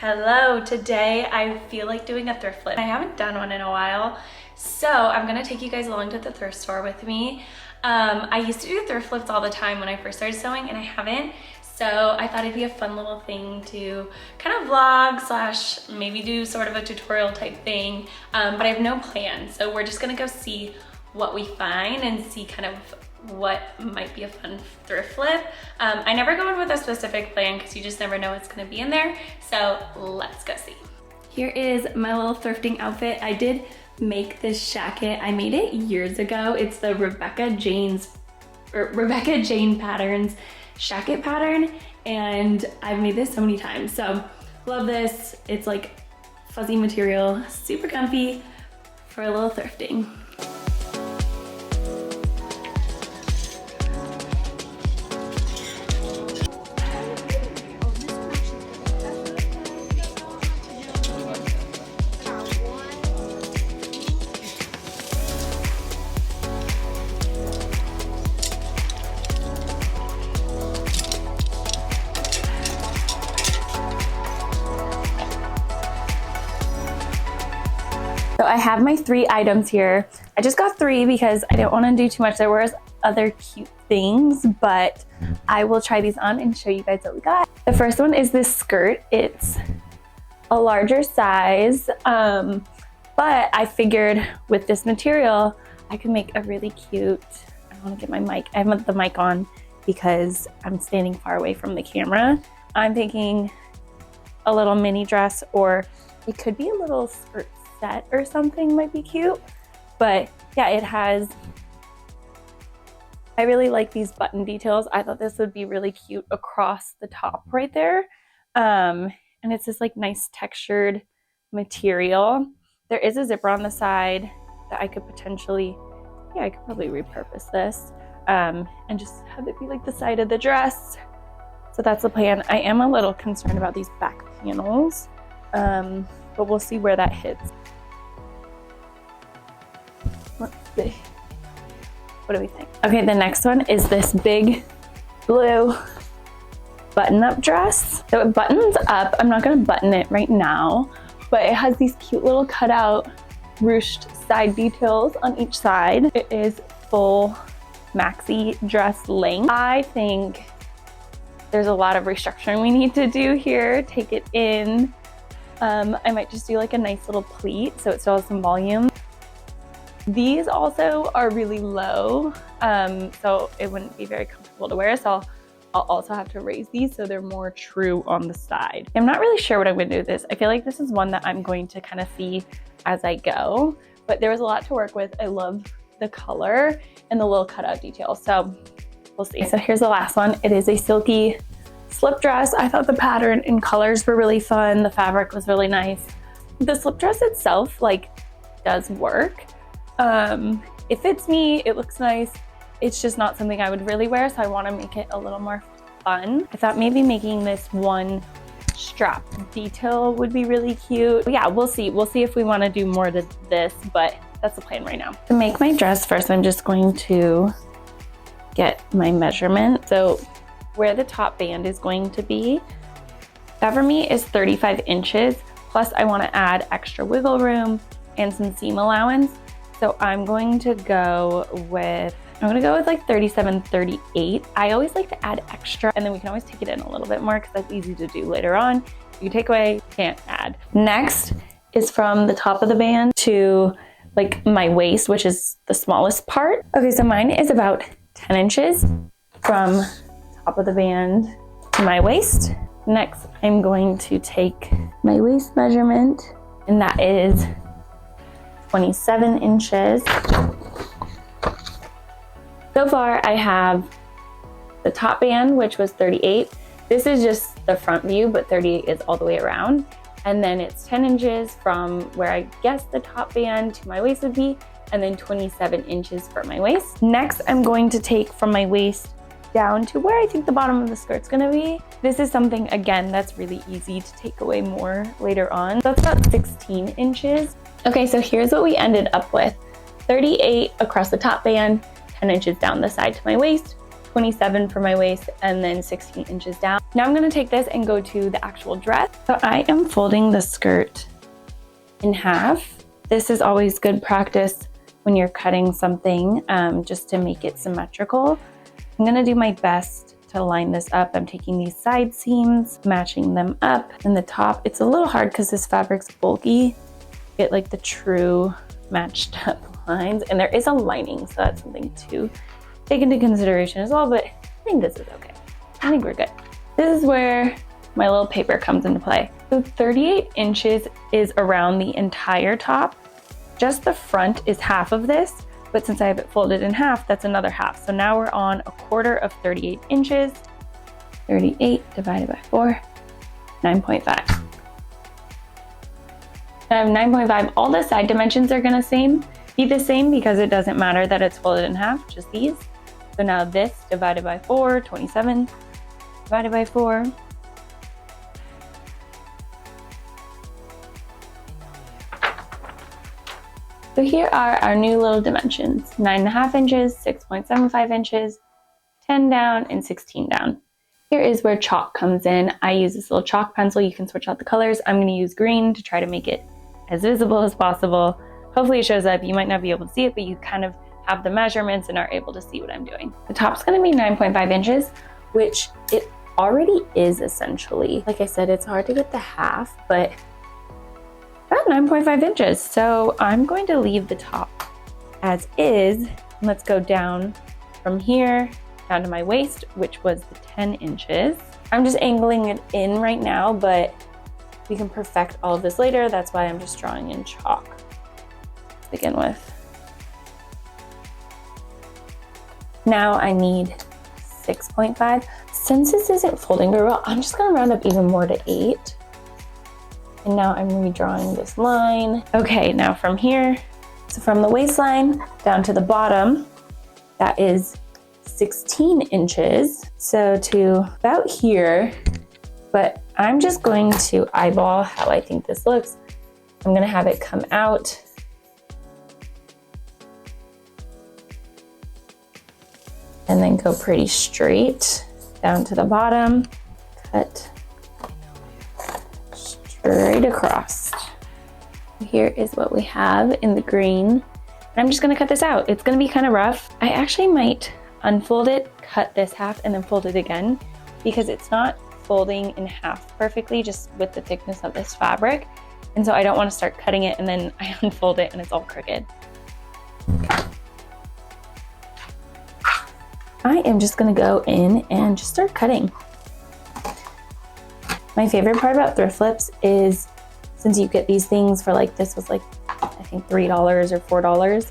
Hello, today I feel like doing a thrift flip. I haven't done one in a while, so I'm gonna take you guys along to the thrift store with me. I used to do thrift flips all the time when I first started sewing, and I haven't, so I thought it'd be a fun little thing to kind of vlog slash maybe do sort of a tutorial type thing, but I have no plan, so we're just gonna go see what we find and see kind of what might be a fun thrift flip. I never go in with a specific plan because you just never know what's gonna be in there. So let's go see. Here is my little thrifting outfit. I did make this jacket. I made it years ago. It's the Rebecca Jane Patterns jacket pattern, and I've made this so many times. So love this. It's like fuzzy material, super comfy for a little thrifting. So I have my 3 items here. I just got 3 because I didn't want to do too much. There were other cute things, but I will try these on and show you guys what we got. The first one is this skirt. It's a larger size, but I figured with this material, I could make a really cute, I want to get my mic. I have the mic on because I'm standing far away from the camera. I'm thinking a little mini dress, or it could be a little skirt set or something might be cute. But yeah, it has, I really like these button details. I thought this would be really cute across the top right there. And it's this like nice textured material. There is a zipper on the side that I could potentially, yeah, I could probably repurpose this and just have it be like the side of the dress. So that's the plan. I am a little concerned about these back panels, but we'll see where that hits. Let's see. What do we think? Okay, the next one is this big blue button-up dress. So it buttons up. I'm not gonna button it right now, but it has these cute little cutout ruched side details on each side. It is full maxi dress length. I think there's a lot of restructuring we need to do here. Take it in. I might just do like a nice little pleat so it still has some volume. These also are really low, so it wouldn't be very comfortable to wear, so I'll also have to raise these so they're more true on the side. I'm not really sure what I'm gonna do with this. I feel like this is one that I'm going to kind of see as I go, but there was a lot to work with. I love the color and the little cutout details, so we'll see. So here's the last one. It is a silky slip dress. I thought the pattern and colors were really fun. The fabric was really nice. The slip dress itself like does work. It fits me, it looks nice. It's just not something I would really wear, so I want to make it a little more fun. I thought maybe making this one strap detail would be really cute. But yeah, we'll see. We'll see if we want to do more to this, but that's the plan right now. To make my dress first, I'm just going to get my measurement. So where the top band is going to be, that for me is 35 inches. Plus I want to add extra wiggle room and some seam allowance. So I'm going to go with like 37, 38. I always like to add extra, and then we can always take it in a little bit more because that's easy to do later on. You take away, can't add. Next is from the top of the band to like my waist, which is the smallest part. Okay, so mine is about 10 inches from top of the band to my waist. Next, I'm going to take my waist measurement, and that is 27 inches. So far I have the top band, which was 38. This is just the front view, but 38 is all the way around. And then it's 10 inches from where I guess the top band to my waist would be, and then 27 inches for my waist. Next, I'm going to take from my waist down to where I think the bottom of the skirt's gonna be. This is something, again, that's really easy to take away more later on. So that's about 16 inches. Okay, so here's what we ended up with. 38 across the top band, 10 inches down the side to my waist, 27 for my waist and then 16 inches down. Now I'm gonna take this and go to the actual dress. So I am folding the skirt in half. This is always good practice when you're cutting something, just to make it symmetrical. I'm gonna do my best to line this up. I'm taking these side seams, matching them up. And the top, it's a little hard because this fabric's bulky. Get like the true matched up lines, and there is a lining, so that's something to take into consideration as well, but I think this is okay. I think we're good. This is where my little paper comes into play. So 38 inches is around the entire top. Just the front is half of this, but since I have it folded in half, that's another half. So now we're on 1/4 of 38 inches. 38 divided by 4, 9.5. I have 9.5. All the side dimensions are gonna be the same because it doesn't matter that it's folded in half, just these. So now this divided by 4, 27 divided by 4. So here are our new little dimensions: 9.5 inches, 6.75 inches, 10 down, and 16 down. Here is where chalk comes in. I use this little chalk pencil. You can switch out the colors. I'm gonna use green to try to make it as visible as possible. Hopefully it shows up. You might not be able to see it, but you kind of have the measurements and are able to see what I'm doing. The top's gonna be 9.5 inches, which it already is essentially. Like I said, it's hard to get the half, but about 9.5 inches. So I'm going to leave the top as is. Let's go down from here down to my waist, which was the 10 inches. I'm just angling it in right now, but we can perfect all of this later. That's why I'm just drawing in chalk to begin with. Now I need 6.5. Since this isn't folding very well, I'm just gonna round up even more to 8. And now I'm redrawing this line. Okay, now from here, so from the waistline down to the bottom, that is 16 inches. So to about here, but I'm just going to eyeball how I think this looks. I'm gonna have it come out. And then go pretty straight down to the bottom. Cut straight across. Here is what we have in the green. And I'm just gonna cut this out. It's gonna be kind of rough. I actually might unfold it, cut this half, and then fold it again because it's not folding in half perfectly just with the thickness of this fabric. And so I don't want to start cutting it and then I unfold it and it's all crooked. I am just gonna go in and just start cutting. My favorite part about thrift flips is since you get these things for like, this was like, I think $3 or $4.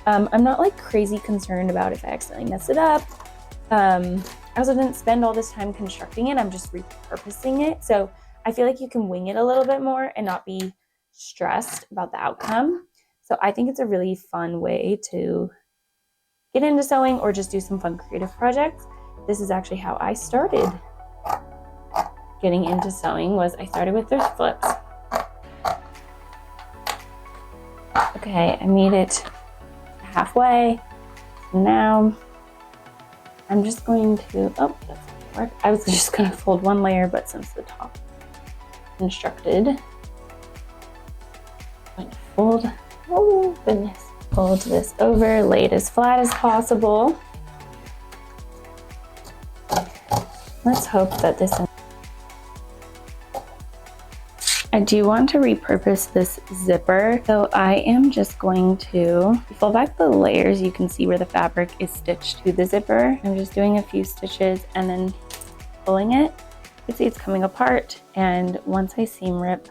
I'm not like crazy concerned about if I accidentally mess it up. I also didn't spend all this time constructing it. I'm just repurposing it. So I feel like you can wing it a little bit more and not be stressed about the outcome. So I think it's a really fun way to get into sewing or just do some fun creative projects. This is actually how I started getting into sewing. Was I started with thrift flips. Okay, I made it halfway. Now I'm just going to, oh, that doesn't work. I was just gonna fold one layer, but since the top constructed, I'm going to fold, oh goodness. Fold this over, lay it as flat as possible. Let's hope that this, I do want to repurpose this zipper. So I am just going to fold back the layers. You can see where the fabric is stitched to the zipper. I'm just doing a few stitches and then pulling it. You can see it's coming apart. And once I seam rip,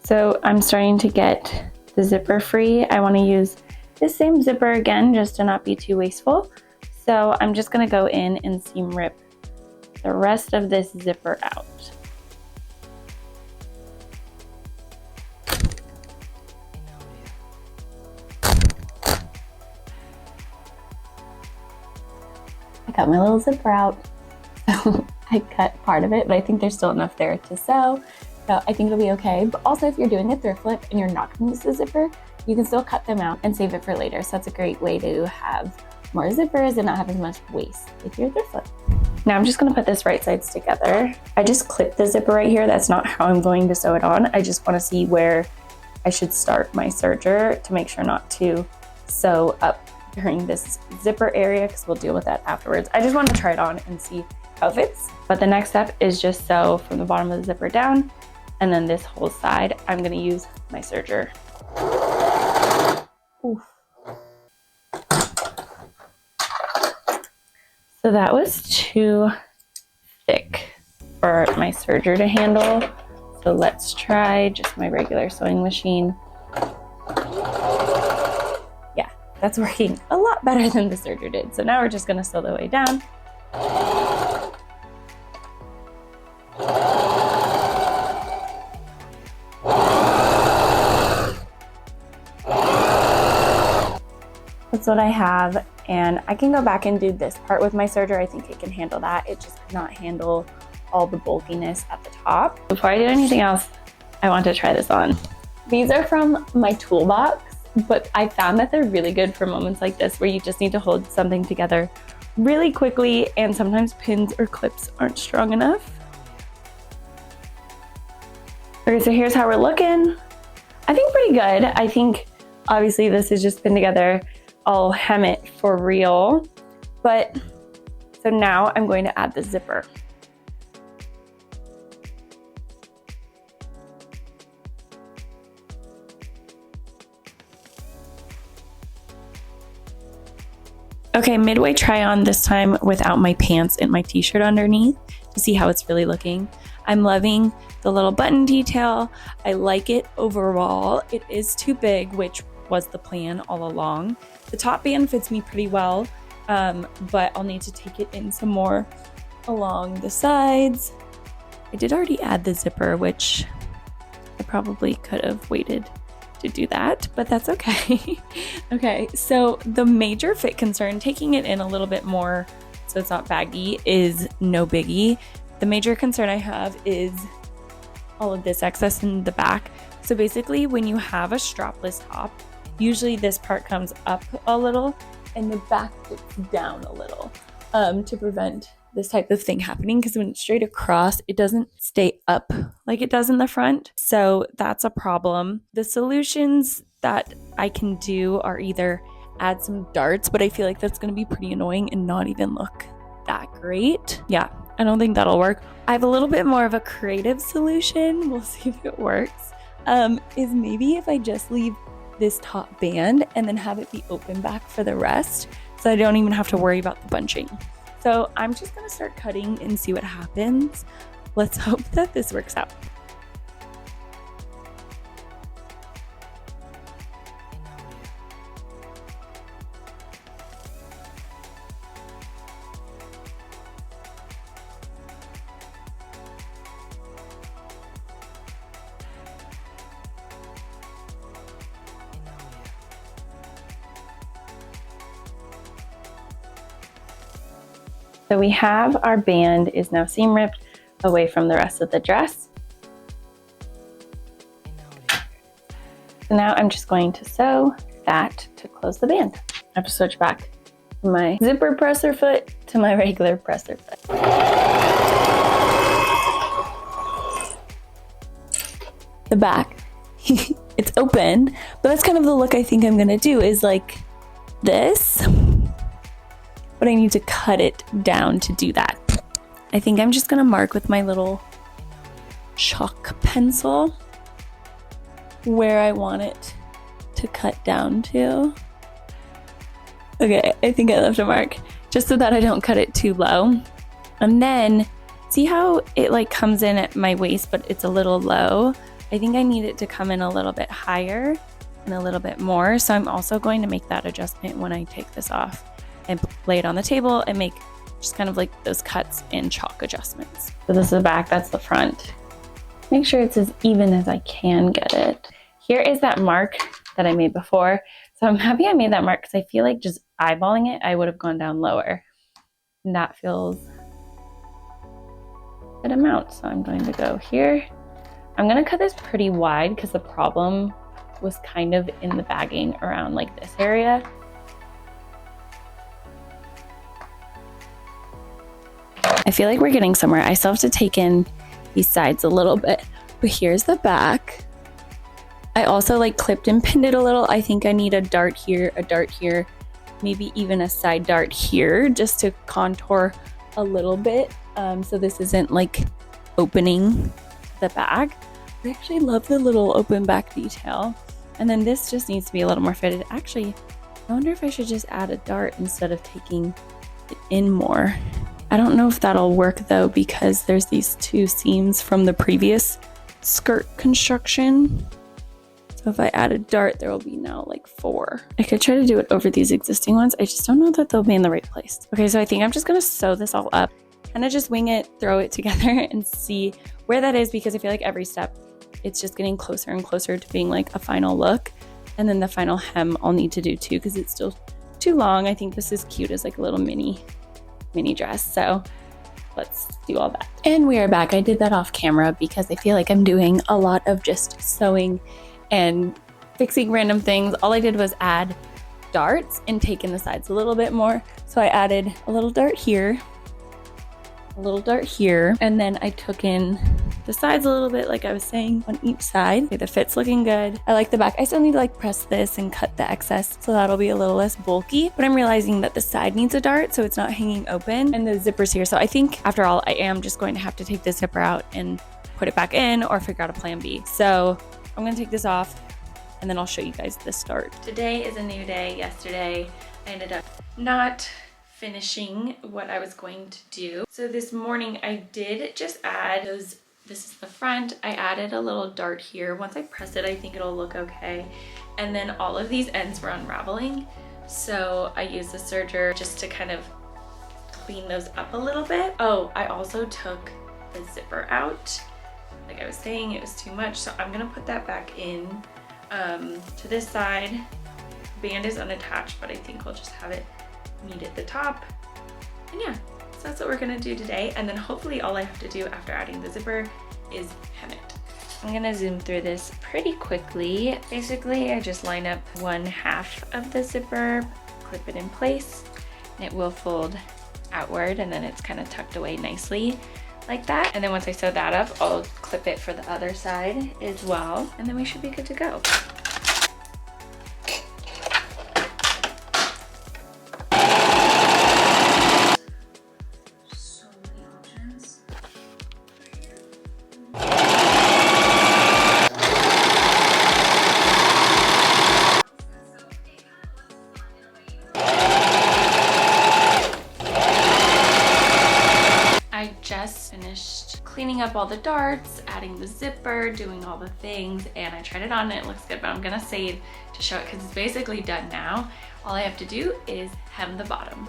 so I'm starting to get the zipper free. I want to use this same zipper again just to not be too wasteful. So I'm just going to go in and seam rip the rest of this zipper out. I got my little zipper out. I cut part of it, but I think there's still enough there to sew. So I think it'll be okay. But also if you're doing a thrift flip and you're not going to use the zipper, you can still cut them out and save it for later. So that's a great way to have more zippers and not have as much waste with your thrift flip. Now I'm just gonna put this right sides together. I just clipped the zipper right here. That's not how I'm going to sew it on. I just wanna see where I should start my serger to make sure not to sew up during this zipper area, because we'll deal with that afterwards. I just want to try it on and see how it fits. But the next step is just sew from the bottom of the zipper down, and then this whole side, I'm gonna use my serger. Oof. So that was too thick for my serger to handle. So let's try just my regular sewing machine. Yeah, that's working a lot better than the serger did. So now we're just gonna sew the way down. That's what I have, and I can go back and do this part with my serger. I think it can handle that. It just cannot handle all the bulkiness at the top. Before I do anything else, I want to try this on. These are from my toolbox, but I found that they're really good for moments like this where you just need to hold something together really quickly, and sometimes pins or clips aren't strong enough. Okay, so here's how we're looking. I think pretty good. I think obviously this is just pinned together. I'll hem it for real. But so now I'm going to add the zipper. Okay, midway try on this time without my pants and my t-shirt underneath to see how it's really looking. I'm loving the little button detail. I like it overall. It is too big, which was the plan all along. The top band fits me pretty well, but I'll need to take it in some more along the sides. I did already add the zipper, which I probably could have waited to do that, but that's okay. Okay, so the major fit concern, taking it in a little bit more so it's not baggy, is no biggie. The major concern I have is all of this excess in the back. So basically when you have a strapless top, usually this part comes up a little and the back dips down a little to prevent this type of thing happening, because when it's straight across, it doesn't stay up like it does in the front. So that's a problem. The solutions that I can do are either add some darts, but I feel like that's going to be pretty annoying and not even look that great. Yeah, I don't think that'll work. I have a little bit more of a creative solution. We'll see if it works. Is maybe if I just leave this top band and then have it be open back for the rest, so I don't even have to worry about the bunching. So I'm just gonna start cutting and see what happens. Let's hope that this works out. So we have our band is now seam ripped away from the rest of the dress. So now I'm just going to sew that to close the band. I have to switch back from my zipper presser foot to my regular presser foot. The back, it's open, but that's kind of the look I think I'm gonna do, is like this. But I need to cut it down to do that. I think I'm just gonna mark with my little chalk pencil where I want it to cut down to. Okay, I think I left a mark just so that I don't cut it too low. And then see how it like comes in at my waist, but it's a little low. I think I need it to come in a little bit higher and a little bit more. So I'm also going to make that adjustment when I take this off and lay it on the table and make just kind of like those cuts and chalk adjustments. So this is the back, that's the front. Make sure it's as even as I can get it. Here is that mark that I made before. So I'm happy I made that mark because I feel like just eyeballing it, I would have gone down lower. And that feels a good amount. So I'm going to go here. I'm gonna cut this pretty wide because the problem was kind of in the bagging around like this area. I feel like we're getting somewhere. I still have to take in these sides a little bit, but here's the back. I also like clipped and pinned it a little. I think I need a dart here, maybe even a side dart here just to contour a little bit. So this isn't like opening the back. I actually love the little open back detail. And then this just needs to be a little more fitted. Actually, I wonder if I should just add a dart instead of taking it in more. I don't know if that'll work though, because there's these two seams from the previous skirt construction. So if I add a dart, there will be now like 4. I could try to do it over these existing ones. I just don't know that they'll be in the right place. Okay, so I think I'm just gonna sew this all up, kind of just wing it, throw it together and see where that is, because I feel like every step, it's just getting closer and closer to being like a final look. And then the final hem I'll need to do too, because it's still too long. I think this is cute as like a little mini dress. So let's do all that. And we are back. I did that off camera because I feel like I'm doing a lot of just sewing and fixing random things. All I did was add darts and take in the sides a little bit more. So I added a little dart here, a little dart here, and then I took in the sides a little bit, like I was saying, on each side. Okay, the fit's looking good. I like the back. I still need to like press this and cut the excess, so that'll be a little less bulky, but I'm realizing that the side needs a dart so it's not hanging open, and the zipper's here. So I think after all, I am just going to have to take the zipper out and put it back in, or figure out a plan B. So I'm gonna take this off and then I'll show you guys the start. Today is a new day. Yesterday, I ended up not finishing what I was going to do. So this morning I did just add those. This is the front. I added a little dart here. Once I press it, I think it'll look okay. And then all of these ends were unraveling. So I used the serger just to kind of clean those up a little bit. Oh, I also took the zipper out. Like I was saying, it was too much. So I'm gonna put that back in to this side. Band is unattached, but I think we'll just have it meet at the top. And yeah. So that's what we're gonna do today. And then hopefully all I have to do after adding the zipper is hem it. I'm gonna zoom through this pretty quickly. Basically, I just line up 1/2 of the zipper, clip it in place, and it will fold outward, and then it's kind of tucked away nicely like that. And then once I sew that up, I'll clip it for the other side as well, and then we should be good to go. Finished cleaning up all the darts, adding the zipper, doing all the things, and I tried it on and it looks good, but I'm gonna save to show it because it's basically done now. All I have to do is hem the bottom.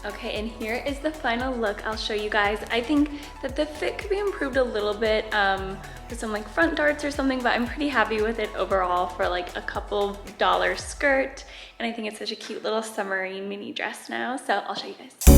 Okay, and here is the final look. I'll show you guys. I think that the fit could be improved a little bit with some like front darts or something, but I'm pretty happy with it overall for like a couple $1 skirt. And I think it's such a cute little summery mini dress now. So I'll show you guys.